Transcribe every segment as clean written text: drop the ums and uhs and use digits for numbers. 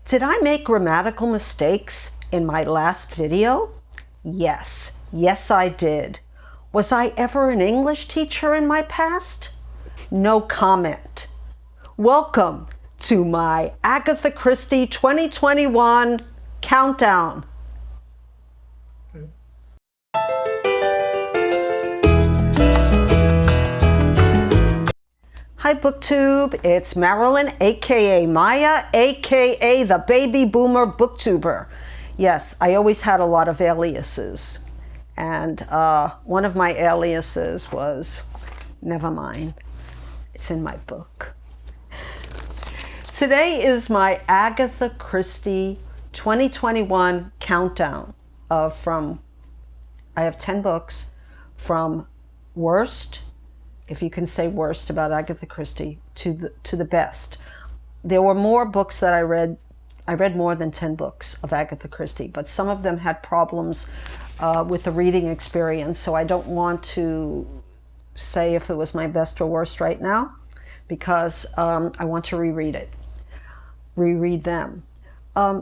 Did I make grammatical mistakes in my last video? Yes, I did. Was I ever an English teacher in my past? No comment. Welcome to my Agatha Christie 2021 countdown. Hi BookTube, it's Marilyn, aka Maya, aka the baby boomer booktuber. Yes, I always had a lot of aliases, and one of my aliases was, never mind, it's in my book. Today is my Agatha Christie 2021 countdown from, I have 10 books, from worst, if you can say worst about Agatha Christie, to the best. There were more books that I read. I read more than 10 books of Agatha Christie, but some of them had problems with the reading experience, so I don't want to say if it was my best or worst right now, because I want to reread them.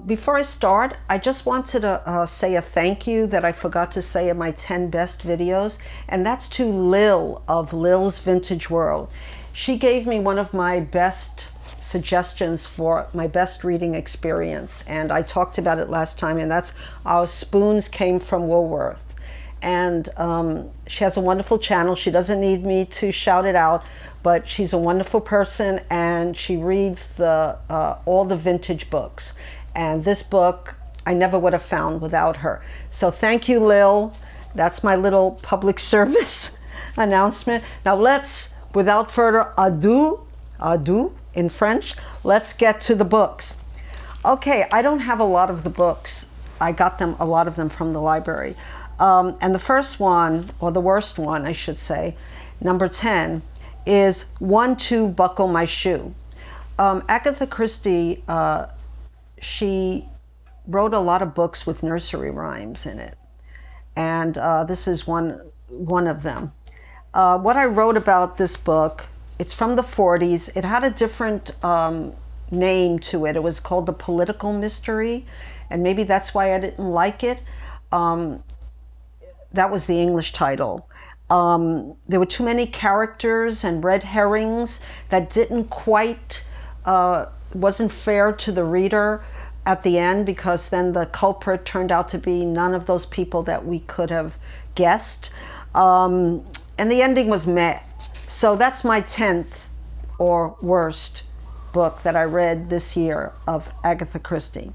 Before I start, I just wanted to say a thank you that I forgot to say in my 10 best videos, and that's to Lil of Lil's Vintage World. She gave me one of my best suggestions for my best reading experience, and I talked about it last time, and that's Our Spoons Came from WoolWorths. And she has a wonderful channel. She doesn't need me to shout it out, but she's a wonderful person, and she reads all the vintage books. And this book I never would have found without her. So thank you, Lil. That's my little public service announcement. Now let's, without further ado in French, let's get to the books. Okay, I don't have a lot of the books. I got a lot of them from the library. And the first one, or the worst one, I should say, number 10, is 1-2 Buckle My Shoe. Agatha Christie, she wrote a lot of books with nursery rhymes in it, and this is one of them. What I wrote about this book, it's from the 40s. It had a different name to it. It was called The Political Mystery, and maybe that's why I didn't like it. That was the English title. There were too many characters and red herrings that didn't quite, wasn't fair to the reader at the end, because then the culprit turned out to be none of those people that we could have guessed. And the ending was meh. So that's my 10th or worst book that I read this year of Agatha Christie.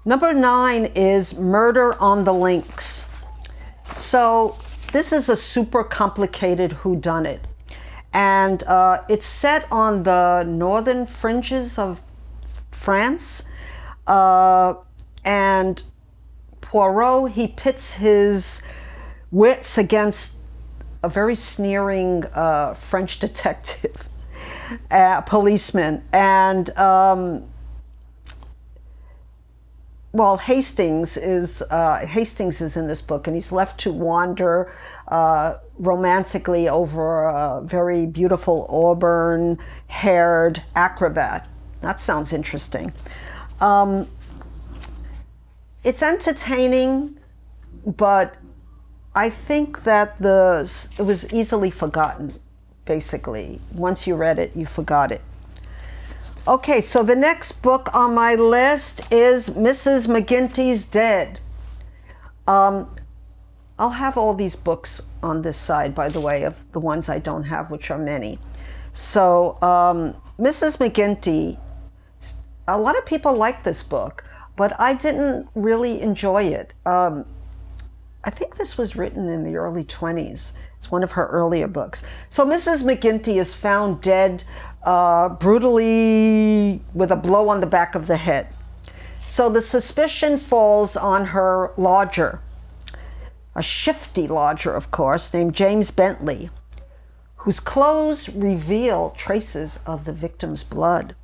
Number 9 is Murder on the Links. So this is a super complicated whodunit, and it's set on the northern fringes of France, and Poirot, he pits his wits against a very sneering French detective, policeman, and well, Hastings is in this book, and he's left to wander romantically over a very beautiful auburn-haired acrobat. That sounds interesting. It's entertaining, but I think that it was easily forgotten, basically. Once you read it, you forgot it. Okay, so the next book on my list is Mrs. McGinty's Dead. I'll have all these books on this side, by the way, of the ones I don't have, which are many. So Mrs. McGinty, a lot of people like this book, but I didn't really enjoy it. I think this was written in the early 20s. It's one of her earlier books. So Mrs. McGinty is found dead, brutally, with a blow on the back of the head. So the suspicion falls on her lodger, a shifty lodger, of course, named James Bentley, whose clothes reveal traces of the victim's blood.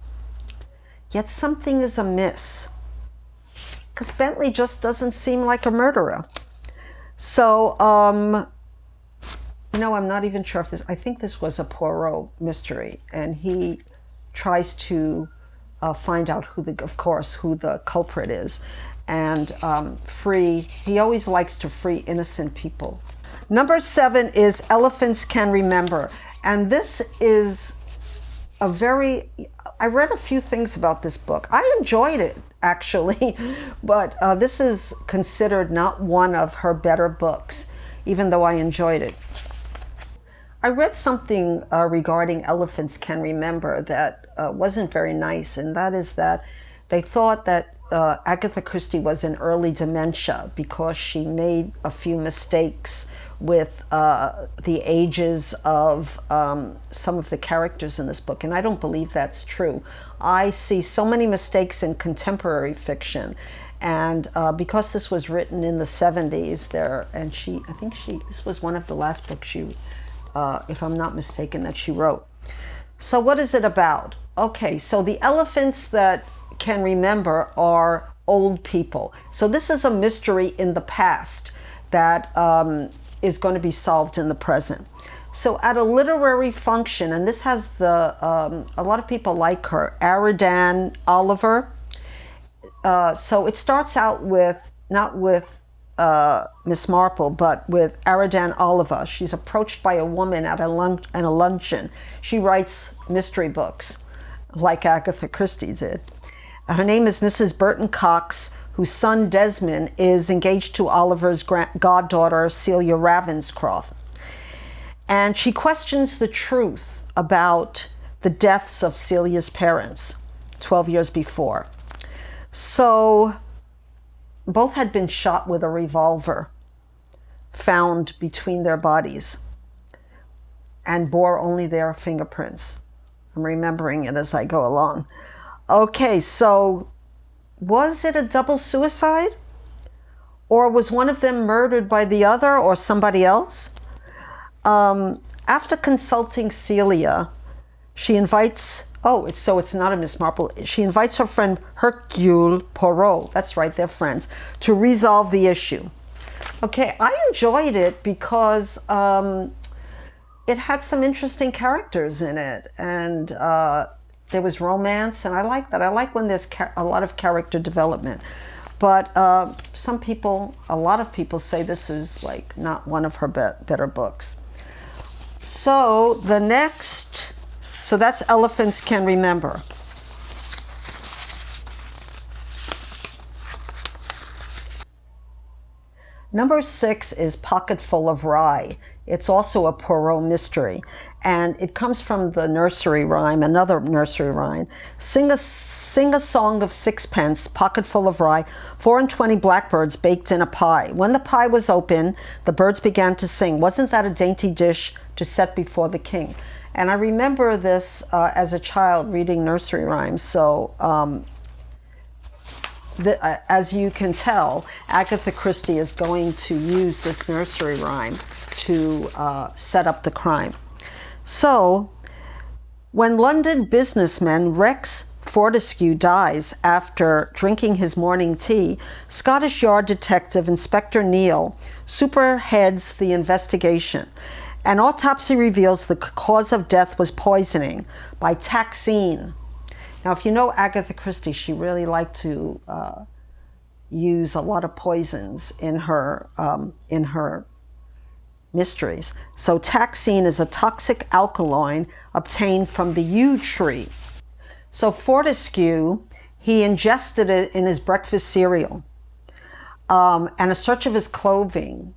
Yet something is amiss, because Bentley just doesn't seem like a murderer. So, you know, I'm not even sure if I think this was a Poirot mystery, and he tries to find out of course, who the culprit is, and he always likes to free innocent people. Number 7 is Elephants Can Remember. And this is I read a few things about this book. I enjoyed it, actually, but this is considered not one of her better books, even though I enjoyed it. I read something regarding Elephants Can Remember that wasn't very nice, and that is that they thought that Agatha Christie was in early dementia because she made a few mistakes with the ages of some of the characters in this book, and I don't believe that's true. I see so many mistakes in contemporary fiction, and because this was written in the 70s, this was one of the last books she, if I'm not mistaken, that she wrote. So what is it about? Okay, so the elephants that can remember are old people. So this is a mystery in the past that is going to be solved in the present. So at a literary function, and this has a lot of people like her, Aridan Oliver. So it starts out not with Miss Marple, but with Aridan Oliver. She's approached by a woman at a luncheon. She writes mystery books, like Agatha Christie did. Her name is Mrs. Burton Cox, whose son Desmond is engaged to Oliver's goddaughter, Celia Ravenscroft. And she questions the truth about the deaths of Celia's parents 12 years before. So both had been shot with a revolver found between their bodies and bore only their fingerprints. I'm remembering it as I go along. Okay, so was it a double suicide? Or was one of them murdered by the other or somebody else? After consulting Celia, she invites, it's not a Miss Marple, she invites her friend Hercule Poirot, that's right, they're friends, to resolve the issue. Okay, I enjoyed it because it had some interesting characters in it, and there was romance, and I like that. I like when there's a lot of character development. But a lot of people say this is like not one of her better books. So that's Elephants Can Remember. Number 6 is Pocket Full of Rye. It's also a Poirot mystery, and it comes from the nursery rhyme, another nursery rhyme. Sing a song of sixpence, pocket full of rye, 4 and 20 blackbirds baked in a pie. When the pie was open, the birds began to sing. Wasn't that a dainty dish to set before the king? And I remember this as a child reading nursery rhymes. So as you can tell, Agatha Christie is going to use this nursery rhyme to set up the crime. So, when London businessman Rex Fortescue dies after drinking his morning tea, Scottish Yard Detective Inspector Neil superheads the investigation. An autopsy reveals the cause of death was poisoning by taxine. Now, if you know Agatha Christie, she really liked to use a lot of poisons in her mysteries. So taxine is a toxic alkaloid obtained from the yew tree. So Fortescue, he ingested it in his breakfast cereal. And a search of his clothing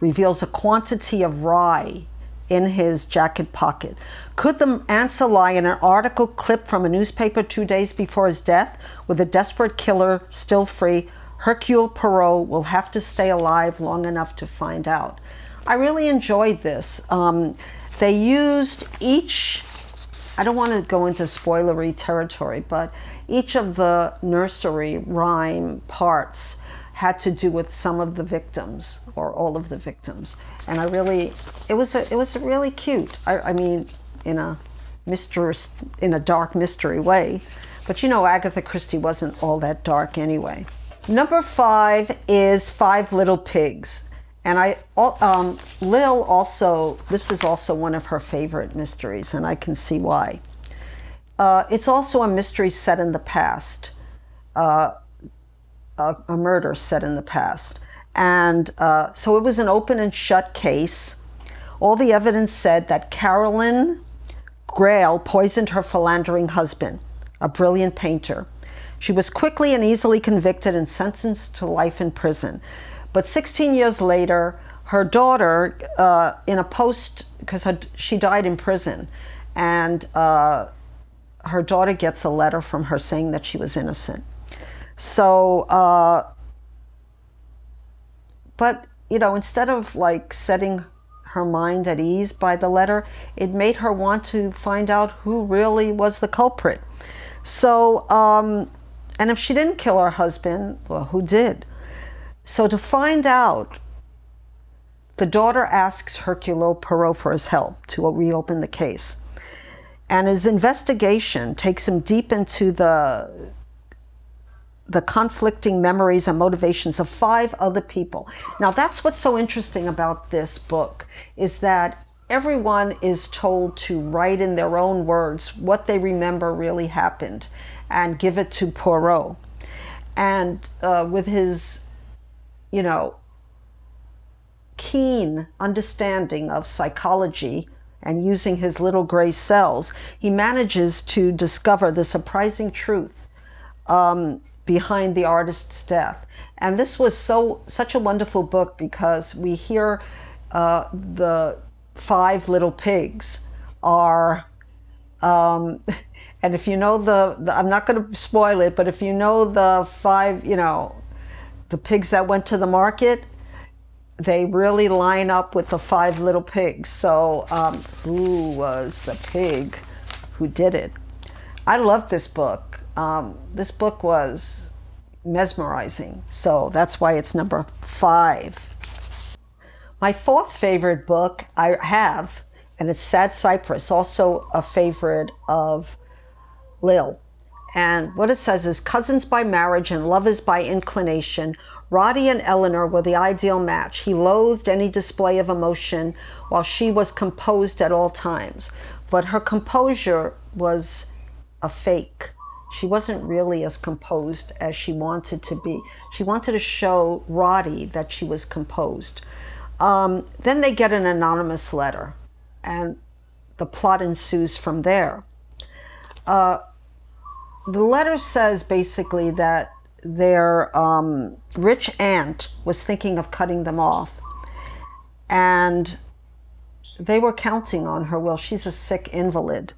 reveals a quantity of rye in his jacket pocket. Could the answer lie in an article clipped from a newspaper 2 days before his death? With a desperate killer still free, Hercule Poirot will have to stay alive long enough to find out. I really enjoyed this. They used I don't want to go into spoilery territory, but each of the nursery rhyme parts had to do with some of the victims or all of the victims, and it was really cute. I mean, in a dark mystery way, but you know, Agatha Christie wasn't all that dark anyway. Number 5 is Five Little Pigs, and Lil also. This is also one of her favorite mysteries, and I can see why. It's also a mystery set in the past, a murder set in the past. And so it was an open and shut case. All the evidence said that Carolyn Grail poisoned her philandering husband, a brilliant painter. She was quickly and easily convicted and sentenced to life in prison. But 16 years later, her daughter, in a post, because she died in prison, and her daughter gets a letter from her saying that she was innocent. So, but, you know, instead of like setting her mind at ease by the letter, it made her want to find out who really was the culprit. So, and if she didn't kill her husband, well, who did? So to find out, the daughter asks Hercule Poirot for his help to reopen the case. And his investigation takes him deep into the conflicting memories and motivations of 5 other people. Now, that's what's so interesting about this book, is that everyone is told to write in their own words what they remember really happened and give it to Poirot. And with his, you know, keen understanding of psychology and using his little gray cells, he manages to discover the surprising truth behind the artist's death. And this was such a wonderful book because we hear the 5 little pigs are, and if you know the I'm not going to spoil it, but if you know the 5, you know, the pigs that went to the market, they really line up with the 5 little pigs. So who was the pig who did it? I love this book. This book was mesmerizing, so that's why it's number 5. My 4th favorite book I have, and it's Sad Cypress, also a favorite of Lil. And what it says is, cousins by marriage and lovers by inclination, Roddy and Eleanor were the ideal match. He loathed any display of emotion, while she was composed at all times. But her composure was a fake. She wasn't really as composed as she wanted to be. She wanted to show Roddy that she was composed. Then they get an anonymous letter, and the plot ensues from there. The letter says basically that their rich aunt was thinking of cutting them off, and they were counting on her. Well, she's a sick invalid.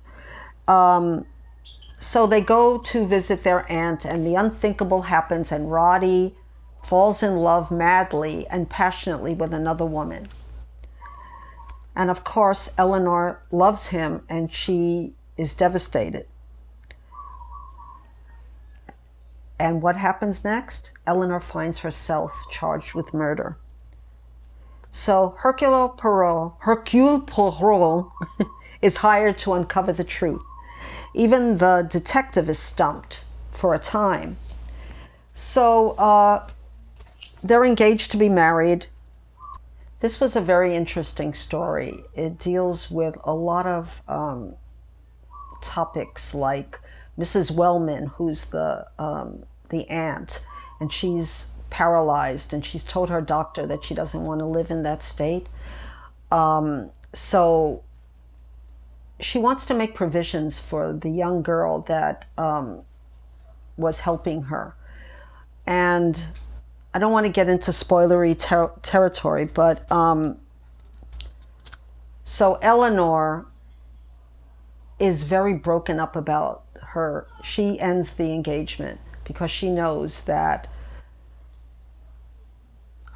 So they go to visit their aunt, and the unthinkable happens, and Roddy falls in love madly and passionately with another woman. And of course, Eleanor loves him, and she is devastated. And what happens next? Eleanor finds herself charged with murder. So Hercule Poirot is hired to uncover the truth. Even the detective is stumped for a time. So they're engaged to be married. This was a very interesting story. It deals with a lot of topics like Mrs. Wellman, who's the aunt, and she's paralyzed, and she's told her doctor that she doesn't want to live in that state. So she wants to make provisions for the young girl that was helping her. And I don't want to get into spoilery territory, but so Eleanor is very broken up about her. She ends the engagement because she knows that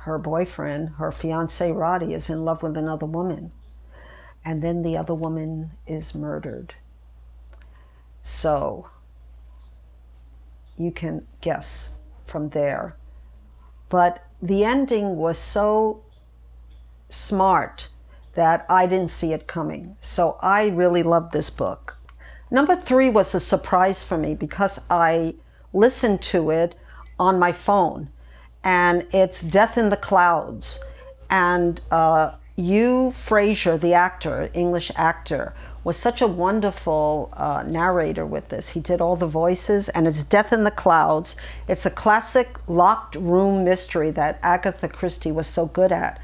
her boyfriend, her fiance Roddy, is in love with another woman. And then the other woman is murdered. So you can guess from there. But the ending was so smart that I didn't see it coming. So I really loved this book. Number 3 was a surprise for me because I listened to it on my phone, and it's Death in the Clouds. And Hugh Fraser, the actor, English actor, was such a wonderful narrator with this. He did all the voices, and it's Death in the Clouds. It's a classic locked room mystery that Agatha Christie was so good at.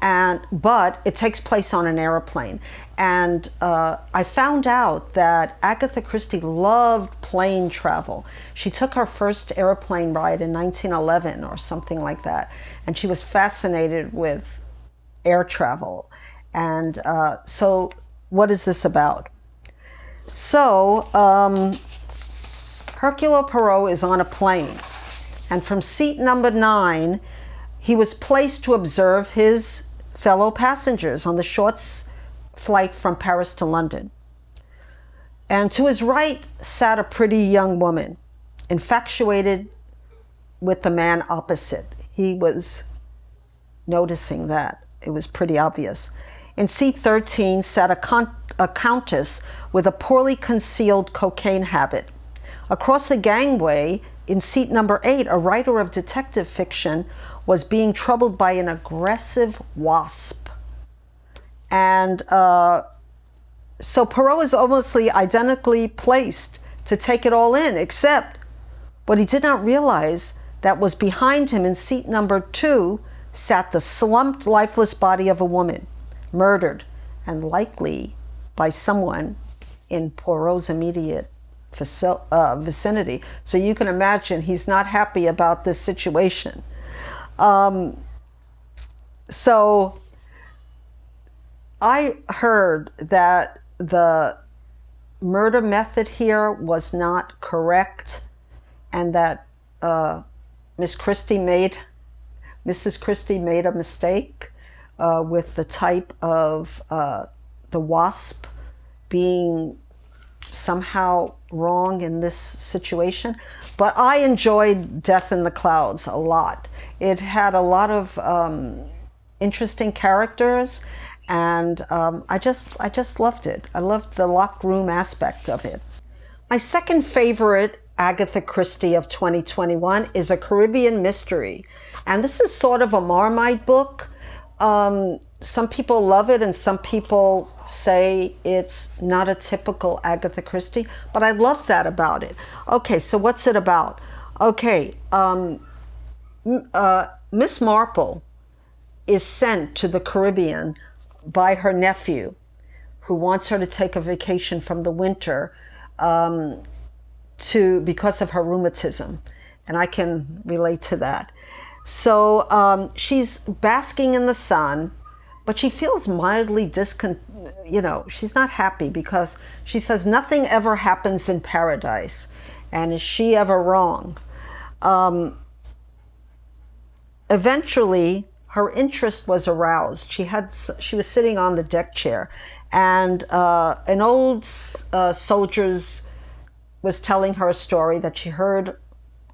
But it takes place on an airplane. And I found out that Agatha Christie loved plane travel. She took her first airplane ride in 1911 or something like that. And she was fascinated with air travel. And so what is this about? So Hercule Poirot is on a plane. And from seat number 9, he was placed to observe his fellow passengers on the short flight from Paris to London. And to his right sat a pretty young woman, infatuated with the man opposite. He was noticing that. It was pretty obvious. In seat 13 sat a countess with a poorly concealed cocaine habit. Across the gangway, in seat number 8, a writer of detective fiction was being troubled by an aggressive wasp. And so Poirot is almost identically placed to take it all in, except what he did not realize that was behind him in seat number 2 sat the slumped, lifeless body of a woman, murdered, and likely by someone in Poirot's immediate vicinity. So you can imagine he's not happy about this situation. So I heard that the murder method here was not correct, and that Mrs. Christie made a mistake with the type of the wasp being somehow wrong in this situation. But I enjoyed Death in the Clouds a lot. It had a lot of interesting characters, and I just loved it. I loved the locked room aspect of it. My second favorite Agatha Christie of 2021 is A Caribbean Mystery, and this is sort of a Marmite book. Some people love it, and some people say it's not a typical Agatha Christie, but I love that about it. Okay, so what's it about? Okay, Miss Marple is sent to the Caribbean by her nephew, who wants her to take a vacation from the winter because of her rheumatism, and I can relate to that. So she's basking in the sun, but she feels mildly she's not happy because she says nothing ever happens in paradise, and is she ever wrong? Eventually, her interest was aroused. She was sitting on the deck chair, and an old soldier was telling her a story that she heard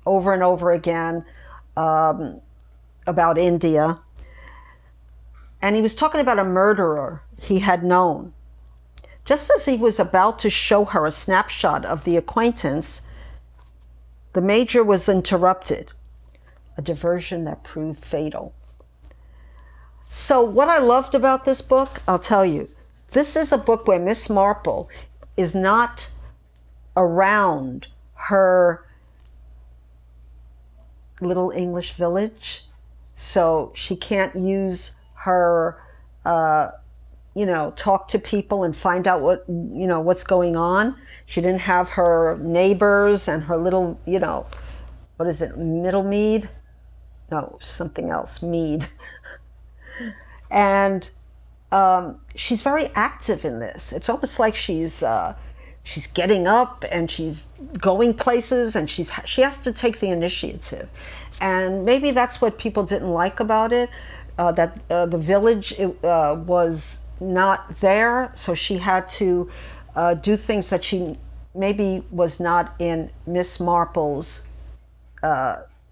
over and over again about India. And he was talking about a murderer he had known. Just as he was about to show her a snapshot of the acquaintance, the major was interrupted, a diversion that proved fatal. So what I loved about this book, I'll tell you, this is a book where Miss Marple is not around her little English village, so she can't use her talk to people and find out what's going on. She didn't have her neighbors and her little what is it, Middle Mead? No, something else, Mead. And she's very active in this. It's almost like she's getting up and she's going places, and she has to take the initiative. And maybe that's what people didn't like about it, that the village was not there, so she had to do things that she maybe was not in Miss Marple's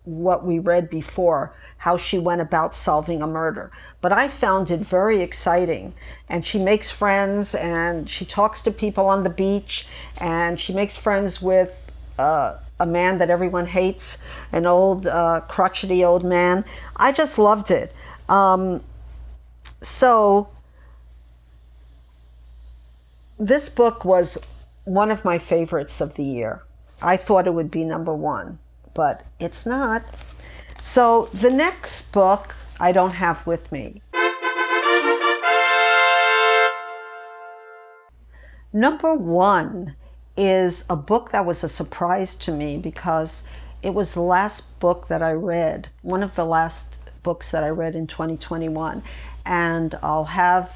what we read before, how she went about solving a murder. But I found it very exciting, and she makes friends, and she talks to people on the beach, and she makes friends with a man that everyone hates, an old crotchety old man. I just loved it. So this book was one of my favorites of the year. I thought it would be number one, but it's not. So the next book I don't have with me. Number one is a book that was a surprise to me because it was the last book that I read, one of the last books that I read in 2021. And I'll have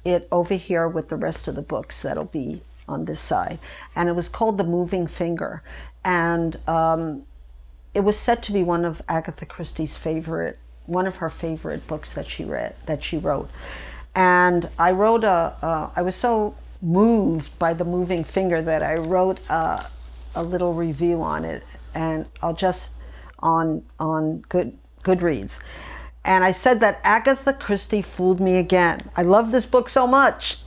it over here with the rest of the books that'll be on this side. And it was called The Moving Finger. And it was said to be one of Agatha Christie's one of her favorite books that she wrote. And I wrote I was so moved by The Moving Finger that I wrote a little review on it, and I'll just on Goodreads. And I said that Agatha Christie fooled me again. I love this book so much.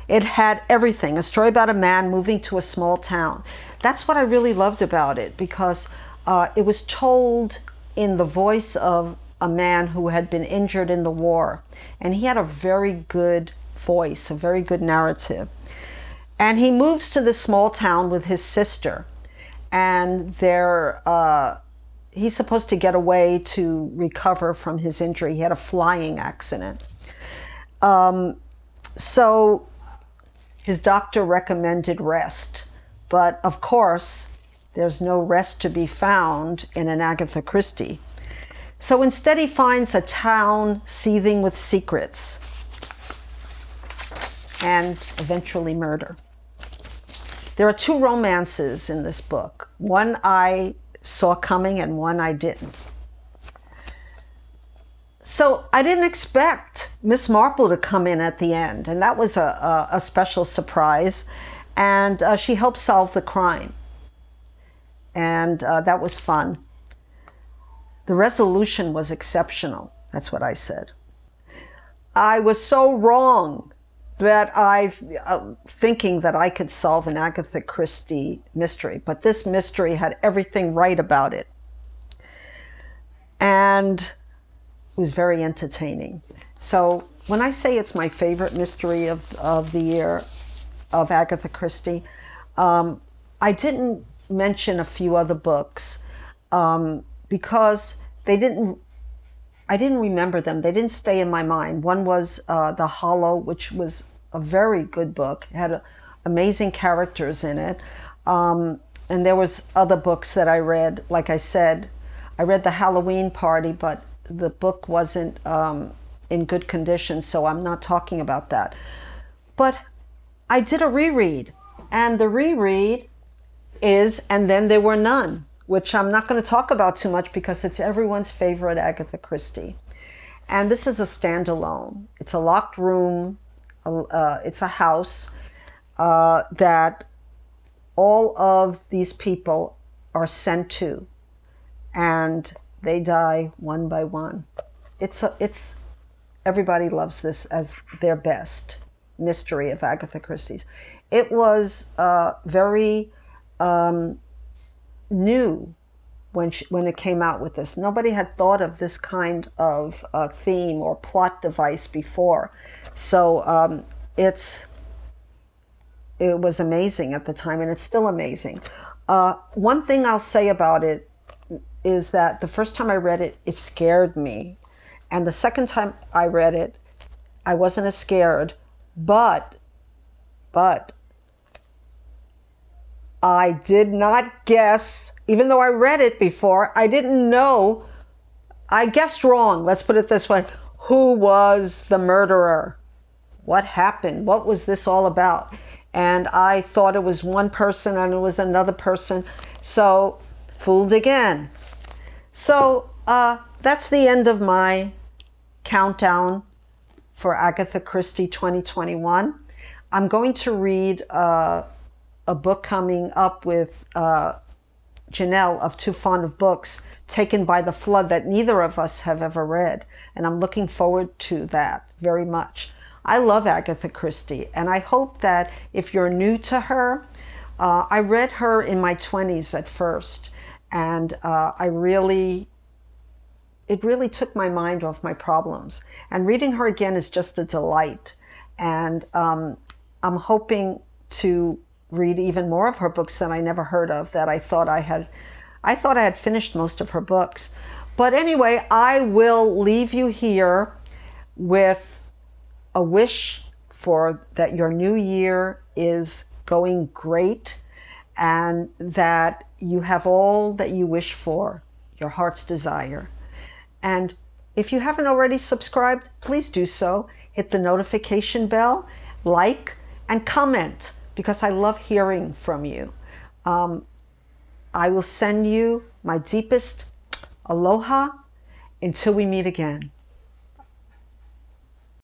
It had everything, a story about a man moving to a small town. That's what I really loved about it, because it was told in the voice of a man who had been injured in the war. And he had a very good voice, a very good narrative. And he moves to this small town with his sister. And he's supposed to get away to recover from his injury. He had a flying accident. So his doctor recommended rest. But of course, there's no rest to be found in an Agatha Christie. So instead he finds a town seething with secrets and eventually murder. There are two romances in this book. One I saw coming and one I didn't. So I didn't expect Miss Marple to come in at the end, and that was a special surprise. And she helped solve the crime. And that was fun. The resolution was exceptional. That's what I said. I was so wrong that thinking that I could solve an Agatha Christie mystery, but this mystery had everything right about it. And it was very entertaining. So when I say it's my favorite mystery of the year of Agatha Christie, I didn't mention a few other books because I didn't remember them. They didn't stay in my mind. One was The Hollow, which was a very good book. It had amazing characters in it. And there was other books that I read. Like I said, I read The Halloween Party, but the book wasn't in good condition, so I'm not talking about that. But I did a reread, and the reread is And Then There Were None, which I'm not going to talk about too much because it's everyone's favorite Agatha Christie. And this is a standalone. It's a locked room. It's a house that all of these people are sent to, and they die one by one. Everybody loves this as their best mystery of Agatha Christie's. It was very new when it came out with this. Nobody had thought of this kind of theme or plot device before. So it was amazing at the time, and it's still amazing. One thing I'll say about it is that the first time I read it, it scared me. And the second time I read it, I wasn't as scared, but I did not guess, even though I read it before, I didn't know, I guessed wrong, let's put it this way, who was the murderer? What happened? What was this all about? And I thought it was one person and it was another person, so fooled again. So that's the end of my countdown for Agatha Christie 2021. I'm going to read a book coming up with Janelle of Too Fond of Books, Taken by the Flood, that neither of us have ever read. And I'm looking forward to that very much. I love Agatha Christie, and I hope that if you're new to her, I read her in my 20s at first, and it really took my mind off my problems. And reading her again is just a delight. And I'm hoping to read even more of her books that I never heard of, that I thought I had finished most of her books. But anyway, I will leave you here with a wish for that your new year is going great, and that you have all that you wish for, your heart's desire. And if you haven't already subscribed, please do so. Hit the notification bell, like, and comment, because I love hearing from you. I will send you my deepest aloha until we meet again.